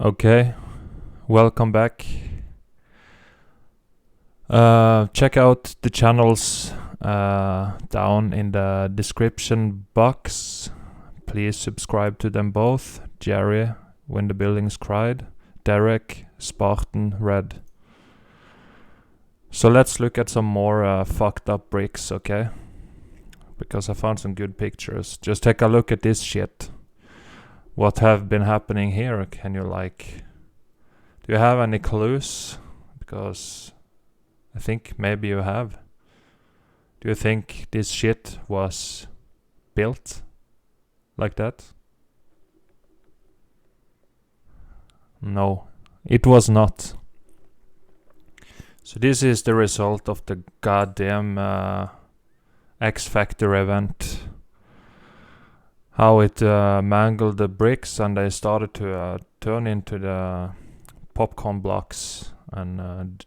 Okay, welcome back. Check out the channels down in the description box. Please subscribe to them both. Jerry, When the Buildings Cried. Derek, Spartan Red. So let's look at some more fucked up bricks, okay? Because I found some good pictures. Just take a look at this shit. What have been happening here? Can you do you have any clues? Because I think maybe you have. Do you think this shit was built like that? No, it was not. So this is the result of the goddamn X Factor event. How it mangled the bricks and they started to turn into the popcorn blocks and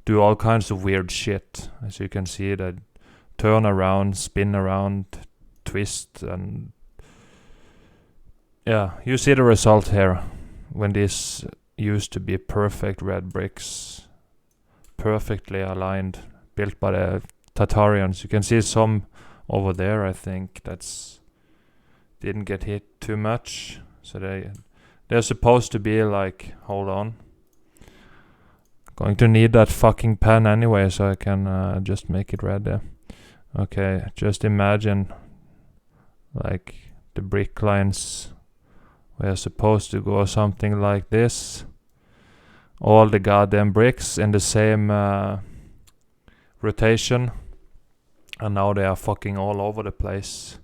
do all kinds of weird shit. As you can see, they turn around, spin around, twist, and yeah, you see the result here. When this used to be perfect red bricks, perfectly aligned, built by the Tatarians. You can see some over there, I think, that's didn't get hit too much. So they're supposed to be like, hold on. Going to need that fucking pen anyway, so I can just make it red there. Okay, just imagine like the brick lines were supposed to go something like this. All the goddamn bricks in the same rotation. And now they are fucking all over the place.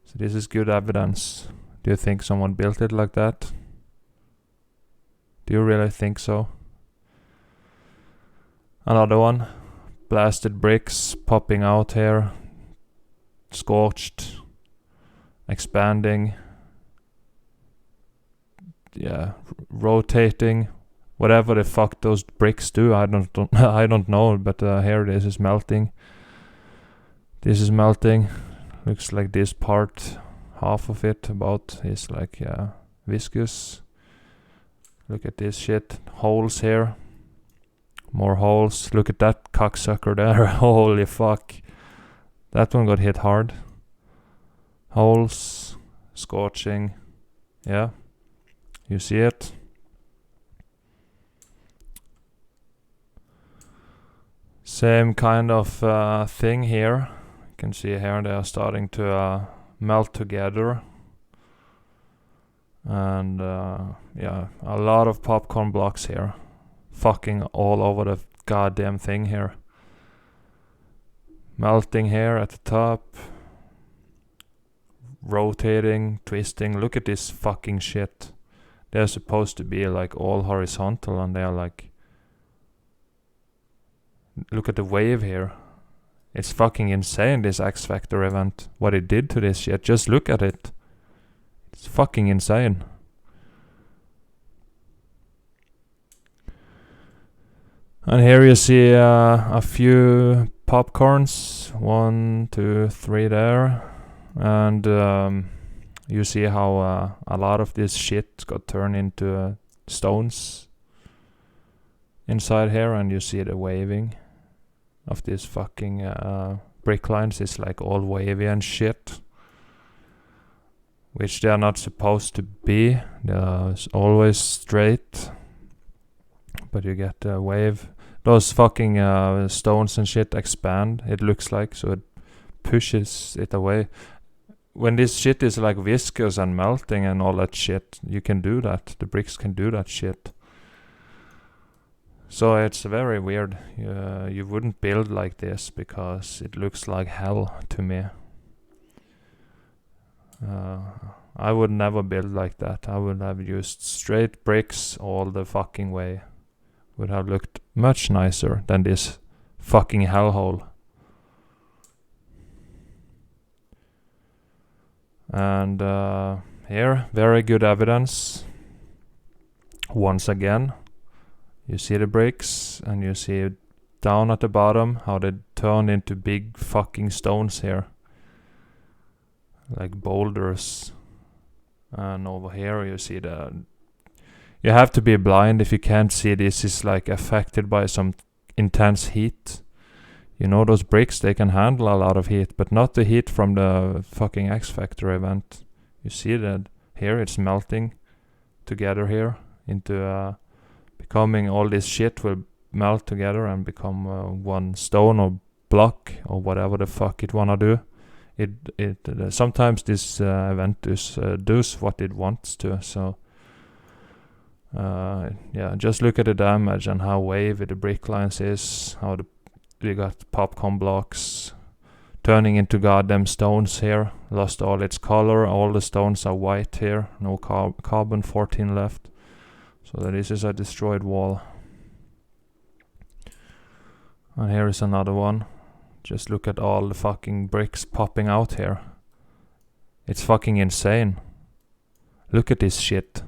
So this is good evidence. Do you think someone built it like that? Do you really think so? Another one. Blasted bricks popping out here. Scorched. Expanding. Yeah, rotating. Whatever the fuck those bricks do, I don't know. But here this is melting. This is melting. Looks like this part, half of it about, is like viscous. Look at this shit. Holes here. More holes. Look at that cocksucker there. Holy fuck. That one got hit hard. Holes. Scorching. Yeah. You see it? Same kind of thing here. You can see here they are starting to melt together. And yeah, a lot of popcorn blocks here. Fucking all over the goddamn thing here. Melting here at the top. Rotating, twisting. Look at this fucking shit. They're supposed to be like all horizontal and they are like... Look at the wave here. It's fucking insane, this X Factor event. What it did to this shit. Just look at it. It's fucking insane. And here you see a few popcorns. 1, 2, 3 there. And you see how a lot of this shit got turned into stones inside here. And you see the waving of these fucking brick lines is like all wavy and shit, which they are not supposed to be. They're always straight, but you get the wave. Those fucking stones and shit expand, it looks like, so it pushes it away. When this shit is like viscous and melting and all that shit, you can do that. The bricks can do that shit. So it's very weird. You wouldn't build like this because it looks like hell to me. I would never build like that. I would have used straight bricks all the fucking way. Would have looked much nicer than this fucking hellhole. And here, very good evidence. Once again. You see the bricks, and you see down at the bottom how they turn into big fucking stones here. Like boulders. And over here you see the You have to be blind if you can't see this is like affected by some intense heat. You know, those bricks, they can handle a lot of heat, but not the heat from the fucking X Factor event. You see that here it's melting together here into becoming, all this shit will melt together and become one stone or block or whatever the fuck it wanna do. Sometimes this event does what it wants to, so yeah, just look at the damage and how wavy the brick lines is, how we got popcorn blocks turning into goddamn stones here, lost all its color, all the stones are white here, no carbon 14 left, so this is a destroyed wall. And here is another one. Just look at all the fucking bricks popping out here. It's fucking insane. Look at this shit.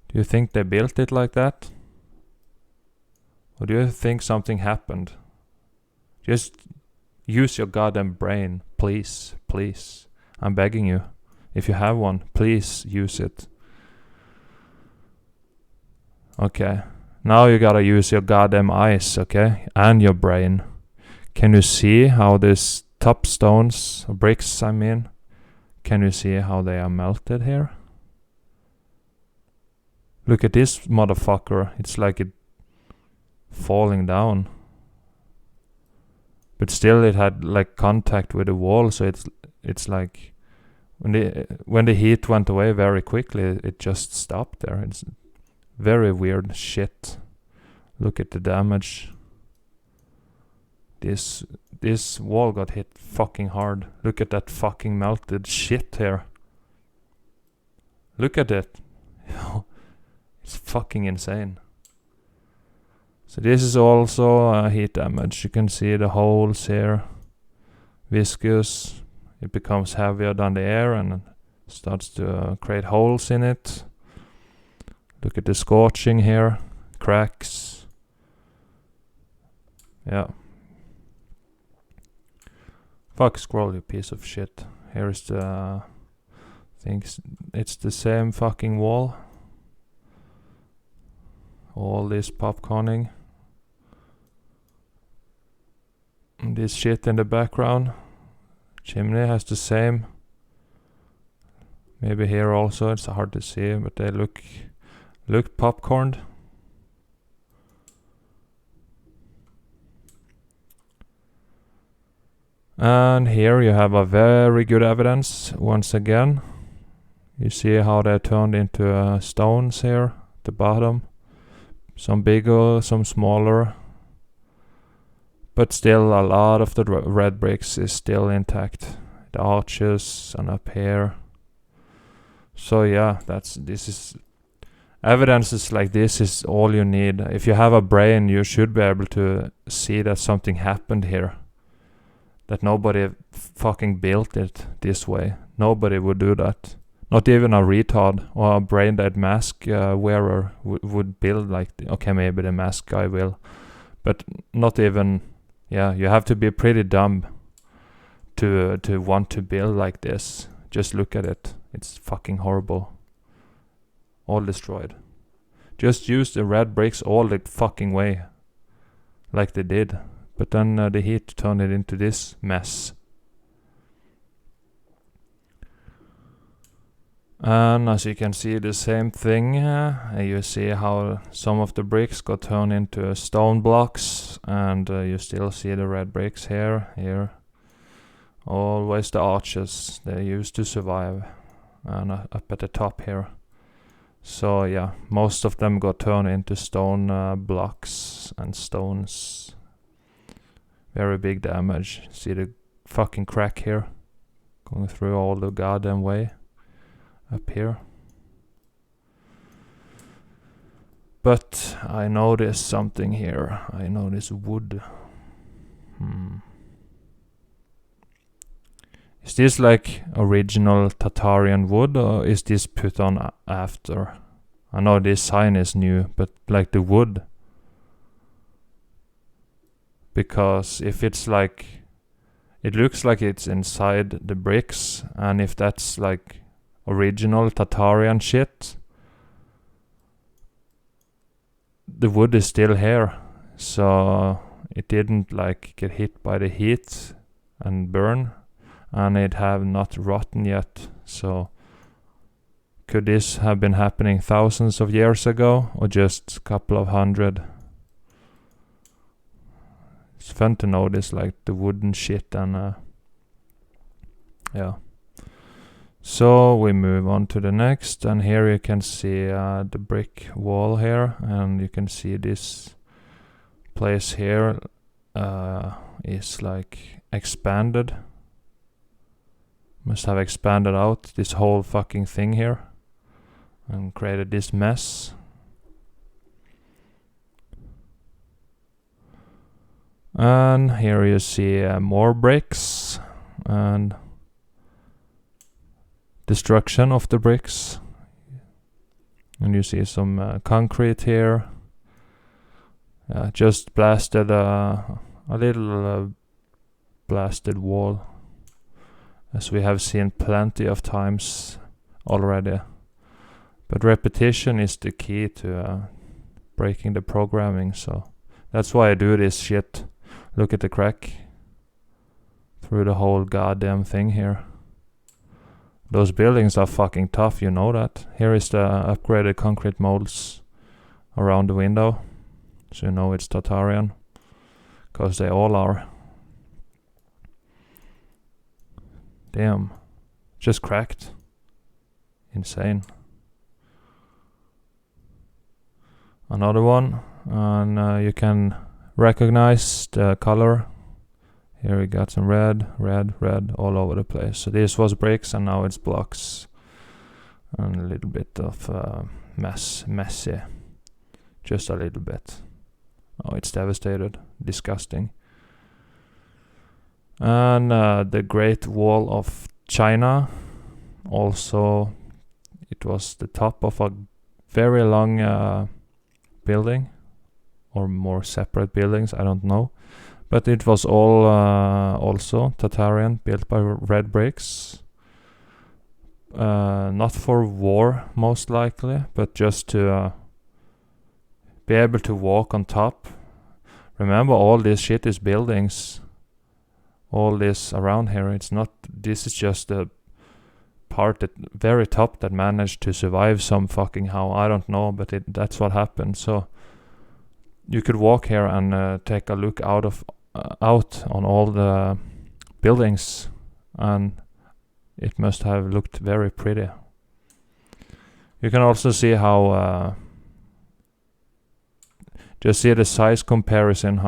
Do you think they built it like that? Or do you think something happened? Just use your goddamn brain, please, please. I'm begging you. If you have one, please use it. Okay. Now you gotta use your goddamn eyes, okay? And your brain. Can you see how these top stones, or bricks I mean, can you see how they are melted here? Look at this motherfucker, it's like it falling down. But still it had like contact with the wall, so it's like when the heat went away very quickly, it just stopped there. It's very weird shit. Look at the damage. This wall got hit fucking hard. Look at that fucking melted shit here. Look at it. It's fucking insane. So this is also heat damage. You can see the holes here. Viscous. It becomes heavier than the air and starts to create holes in it. Look at the scorching here. Cracks. Yeah. Fuck scroll, you piece of shit. Here is the things. It's the same fucking wall. All this popcorning. And this shit in the background. Chimney has the same. Maybe here also, it's hard to see, but they look popcorned. And here you have a very good evidence once again. You see how they turned into stones here at the bottom. Some bigger, some smaller. But still a lot of the red bricks is still intact. The arches and up here. So yeah, evidences like this is all you need. If you have a brain, you should be able to see that something happened here. That nobody fucking built it this way. Nobody would do that. Not even a retard or a brain-dead mask wearer would build like okay, maybe the mask guy will. But not even, yeah, you have to be pretty dumb to want to build like this. Just look at it. It's fucking horrible. All destroyed. Just use the red bricks all the fucking way. Like they did. But then the heat turned it into this mess. And as you can see, the same thing. You see how some of the bricks got turned into stone blocks. And you still see the red bricks here. Always the arches they used to survive. And up at the top here. So yeah, most of them got turned into stone blocks and stones. Very big damage. See the fucking crack here? Going through all the goddamn way. Up here. But I noticed something here. I noticed wood. Is this like original Tatarian wood or is this put on after? I know this sign is new, but like the wood. Because if it's like, it looks like it's inside the bricks, and if that's like original Tatarian shit, the wood is still here, so it didn't like get hit by the heat and burn, and it have not rotten yet. So could this have been happening thousands of years ago, or just a couple of hundred? It's fun to notice like the wooden shit and yeah. So we move on to the next, and here you can see the brick wall here, and you can see this place here is like expanded. Must have expanded out this whole fucking thing here and created this mess. And here you see more bricks and destruction of the bricks, and you see some concrete here. Just blasted a little blasted wall, as we have seen plenty of times already. But repetition is the key to breaking the programming, so that's why I do this shit. Look at the crack through the whole goddamn thing here. Those buildings are fucking tough, you know that. Here is the upgraded concrete molds around the window, so you know it's Tatarian, cause they all are. Damn, just cracked. Insane. Another one, and you can recognize the color. Here we got some red all over the place. So this was bricks and now it's blocks. And a little bit of messy. Just a little bit. Oh, it's devastated. Disgusting. And the Great Wall of China. Also, it was the top of a very long building. Or more separate buildings, I don't know. But it was all also Tatarian, built by red bricks. Not for war, most likely, but just to be able to walk on top. Remember, all this shit is buildings. All this around here, it's not. This is just the part at very top that managed to survive some fucking how. I don't know, but that's what happened. So you could walk here and take a look out on all the buildings, and it must have looked very pretty. You can also see how just see the size comparison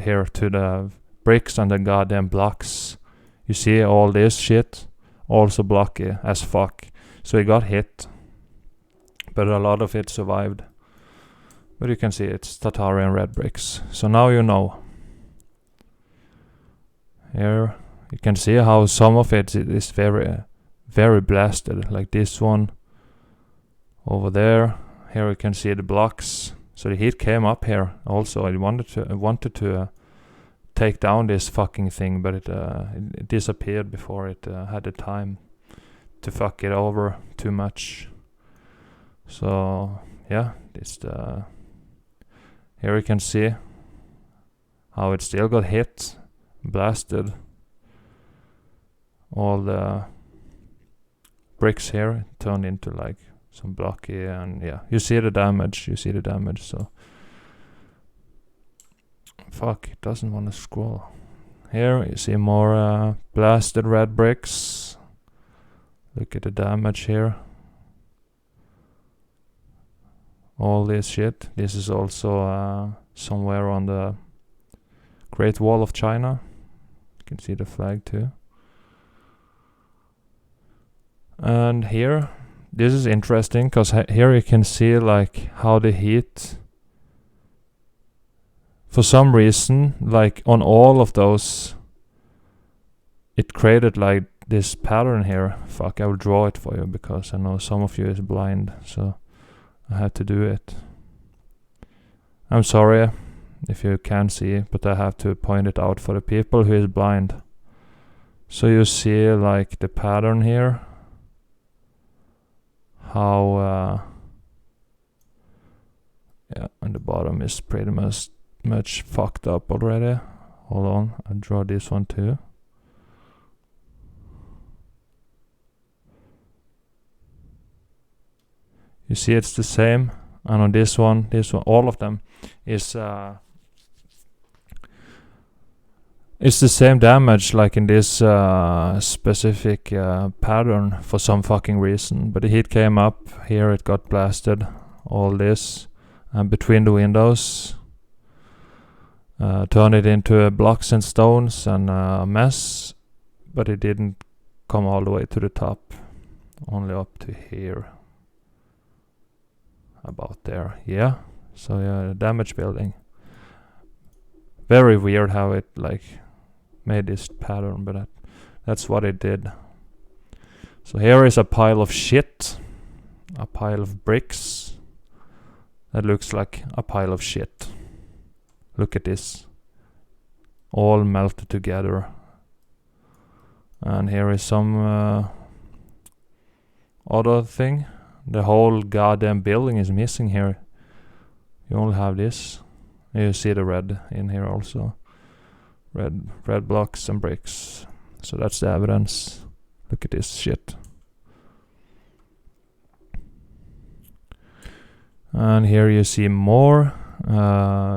here to the bricks and the goddamn blocks. You see all this shit also blocky as fuck, so it got hit, but a lot of it survived. But you can see it's Tatarian red bricks, so now you know. Here you can see how some of it is very blasted, like this one over there. Here you can see the blocks. So the heat came up here also. I wanted to take down this fucking thing, but it disappeared before it had the time to fuck it over too much. So yeah, here you can see how it still got hit, blasted. All the bricks here turned into like some blocky, and yeah, you see the damage. So fuck, it doesn't want to scroll. Here you see more blasted red bricks. Look at the damage here. All this shit. This is also somewhere on the Great Wall of China. You can see the flag too. And here, this is interesting, because here you can see like how the heat, for some reason, like on all of those, it created like this pattern here. Fuck, I will draw it for you, because I know some of you is blind, so I had to do it. I'm sorry if you can't see, but I have to point it out for the people who is blind. So you see like the pattern here, how yeah, on the bottom bottom is pretty much fucked up already. Hold on, I'll draw this one too. You see it's the same, and on this one, all of them is it's the same damage like in this specific pattern for some fucking reason. But the heat came up, here it got blasted, all this, and between the windows, turned it into blocks and stones and a mess, but it didn't come all the way to the top, only up to here. About there, yeah. So yeah, damage building. Very weird how it like made this pattern, but that's what it did. So here is a pile of shit, a pile of bricks that looks like a pile of shit. Look at this, all melted together. And here is some other thing. The whole goddamn building is missing here. You only have this. You see the red in here also. Red blocks and bricks. So that's the evidence. Look at this shit. And here you see more.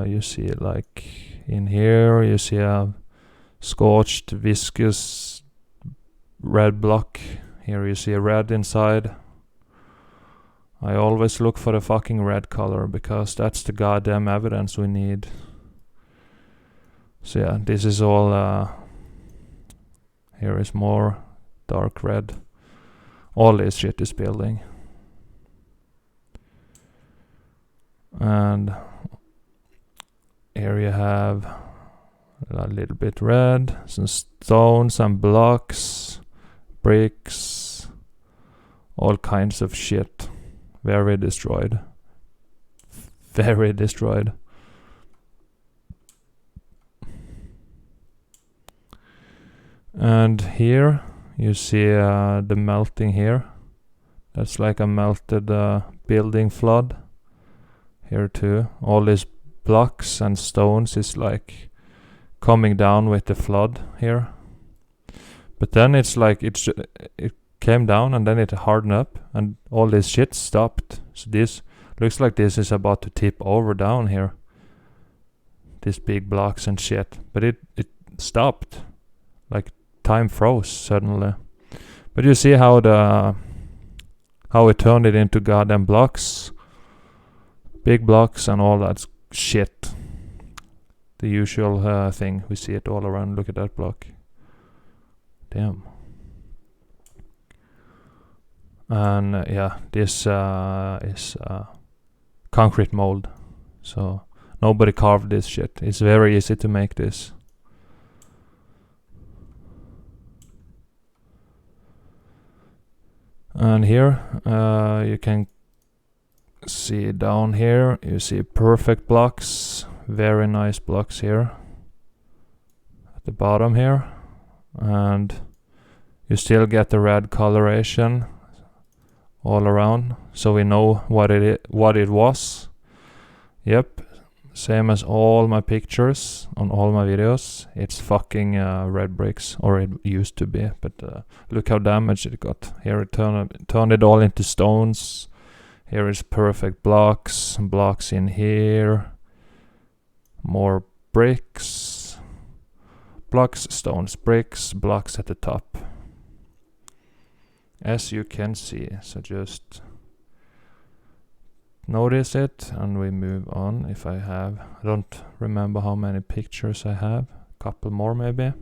You see like in here you see a scorched viscous red block. Here you see a red inside. I always look for the fucking red color because that's the goddamn evidence we need. So yeah, this is all here is more dark red. All this shit is building. And here you have a little bit red, some stones and blocks, bricks, all kinds of shit. Very destroyed. Very destroyed. And here you see the melting here. That's like a melted building flood. Here too. All these blocks and stones is like coming down with the flood here. But then it's like it came down and then it hardened up and all this shit stopped. So this looks like this is about to tip over down here. These big blocks and shit. But it stopped. Like time froze suddenly. But you see how it turned it into goddamn blocks. Big blocks and all that shit. The usual thing. We see it all around. Look at that block. Damn. And yeah, this is concrete mold. So nobody carved this shit. It's very easy to make this. And here you can see down here, you see perfect blocks. Very nice blocks here. At the bottom here. And you still get the red coloration all around, so we know what it was. Yep, same as all my pictures on all my videos. It's fucking red bricks, or it used to be, but look how damaged it got. Here it turned it all into stones. Here is perfect blocks in here. More bricks. Blocks, stones, bricks, blocks at the top. As you can see, so just notice it and we move on. If I don't remember how many pictures I have, a couple more maybe.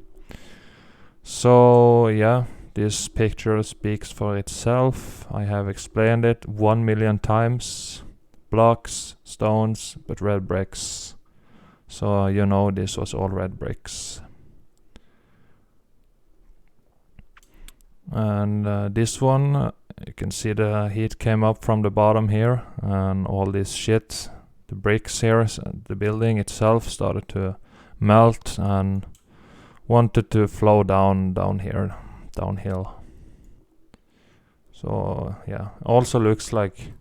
So yeah, this picture speaks for itself. I have explained it 1 million times. Blocks, stones, but red bricks. So you know this was all red bricks. And this one, you can see the heat came up from the bottom here, and all this shit, the bricks here, the building itself started to melt and wanted to flow down here, downhill. So yeah, also looks like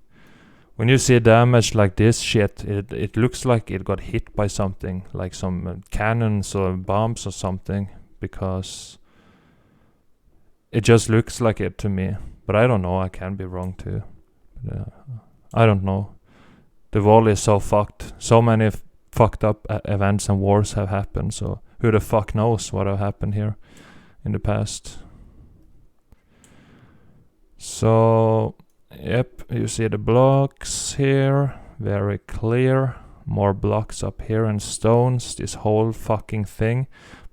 when you see damage like this shit, it looks like it got hit by something, like some cannons or bombs or something, because it just looks like it to me. But I don't know, I can be wrong too. But, I don't know. The wall is so fucked. So many fucked up events and wars have happened, so who the fuck knows what have happened here in the past. So, yep, you see the blocks here, very clear. More blocks up here and stones, this whole fucking thing.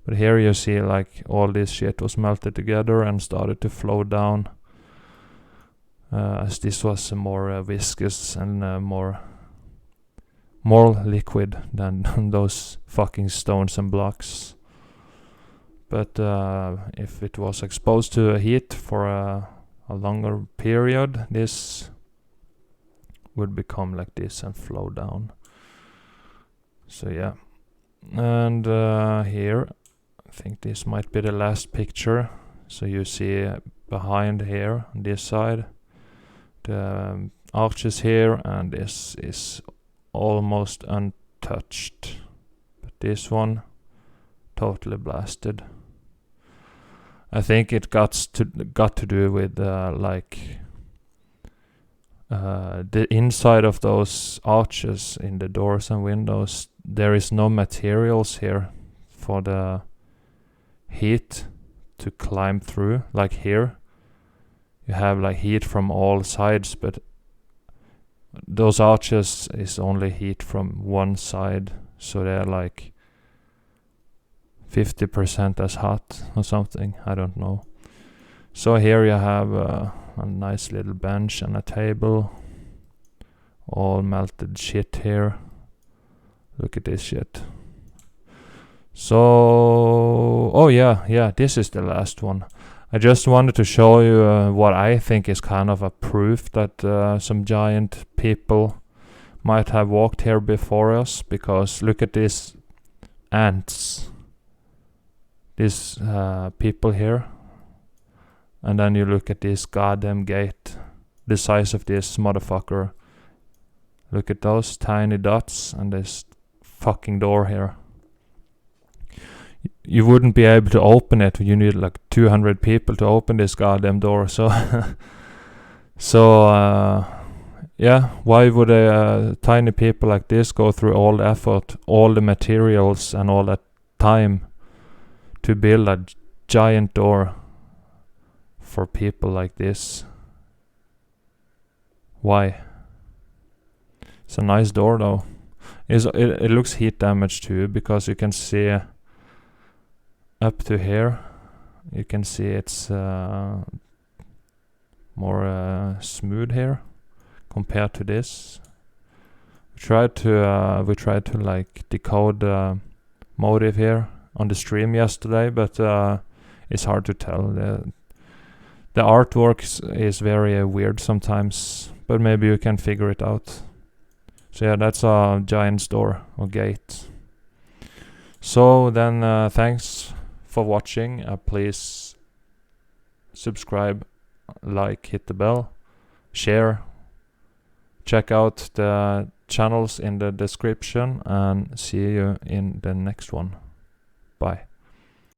But here you see like all this shit was melted together and started to flow down. As this was more viscous and more liquid than those fucking stones and blocks. But if it was exposed to heat for a longer period, this would become like this and flow down. So yeah. And here, I think this might be the last picture. So you see behind here on this side the arches here, and this is almost untouched, but this one totally blasted. I think it got to do with the inside of those arches in the doors and windows. There is no materials here for the heat to climb through. Like here, you have like heat from all sides, but those arches is only heat from one side, so they're like 50% as hot or something, I don't know. So here you have a nice little bench and a table, all melted shit here. Look at this shit. So, oh yeah, this is the last one. I just wanted to show you what I think is kind of a proof that some giant people might have walked here before us, because look at these ants. These people here. And then you look at this goddamn gate, the size of this motherfucker. Look at those tiny dots and this fucking door here. You wouldn't be able to open it. You need like 200 people to open this goddamn door. So, yeah, why would tiny people like this go through all the effort, all the materials and all that time to build a giant door for people like this? Why? It's a nice door though. It looks heat damaged too, because you can see up to here, you can see it's more smooth here compared to this. We tried to like decode the motive here on the stream yesterday, but it's hard to tell. The artwork is very weird sometimes, but maybe you can figure it out. So yeah, that's a giant's door or gate. So then, thanks for watching. Please subscribe, like, hit the bell, share, check out the channels in the description, and see you in the next one. Bye.